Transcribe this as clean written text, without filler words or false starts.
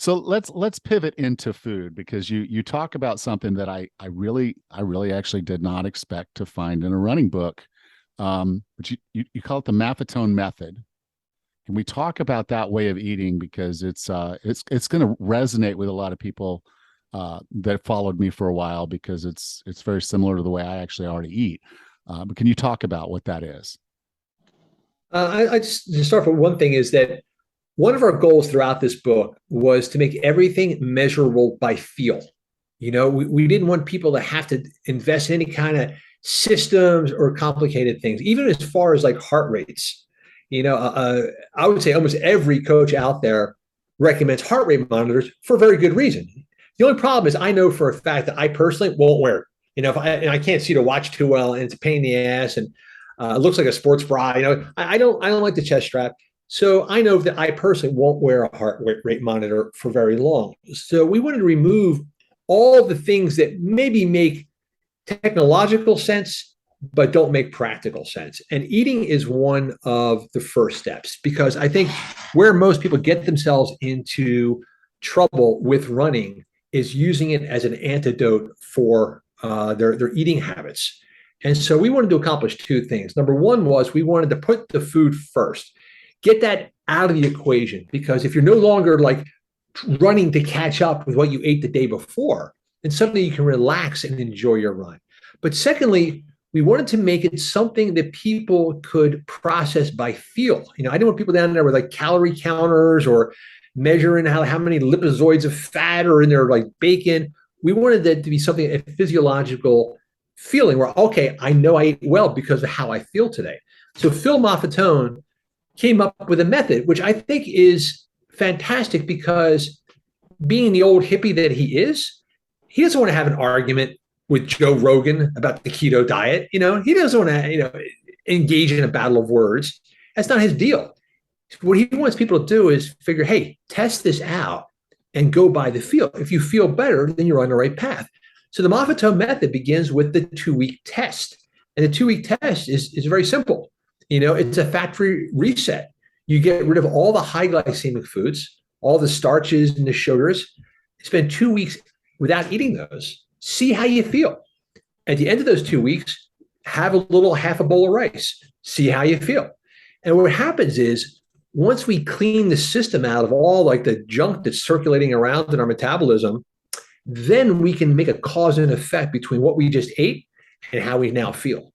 So let's pivot into food because you talk about something that I really actually did not expect to find in a running book. But you call it the Maffetone Method. And we talk about that way of eating because it's going to resonate with a lot of people that followed me for a while because it's very similar to the way I actually already eat. But can you talk about what that is? I just to start with one thing is that one of our goals throughout this book was to make everything measurable by feel. We didn't want people to have to invest in any kind of systems or complicated things, even as far as like heart rates. I would say almost every coach out there recommends heart rate monitors for a very good reason. The only problem is I know for a fact that I personally won't wear it. If I can't see to watch too well, and it's a pain in the ass, and it looks like a sports bra. I don't like the chest strap. So I know that I personally won't wear a heart rate monitor for very long. So we wanted to remove all the things that maybe make technological sense, but don't make practical sense. And eating is one of the first steps because I think where most people get themselves into trouble with running is using it as an antidote for their eating habits. And so we wanted to accomplish two things. Number one was we wanted to put the food first, get that out of the equation, because if you're no longer like running to catch up with what you ate the day before, then suddenly you can relax and enjoy your run. But secondly, we wanted to make it something that people could process by feel. I didn't want people down there with like calorie counters or measuring how many lipozoids of fat are in their like bacon. We wanted that to be something, a physiological feeling where, okay, I know I ate well because of how I feel today. So Phil Maffetone came up with a method, which I think is fantastic because being the old hippie that he doesn't want to have an argument with Joe Rogan about the keto diet. He doesn't want to, engage in a battle of words. That's not his deal. What he wants people to do is figure, hey, test this out and go by the feel. If you feel better, then you're on the right path. So the Maffetone method begins with the 2-week test. And the 2-week test is very simple. It's a fat-free reset. You get rid of all the high glycemic foods, all the starches and the sugars. Spend 2 weeks without eating those. See how you feel. At the end of those 2 weeks, have a little half a bowl of rice. See how you feel. And what happens is once we clean the system out of all like the junk that's circulating around in our metabolism, then we can make a cause and effect between what we just ate and how we now feel.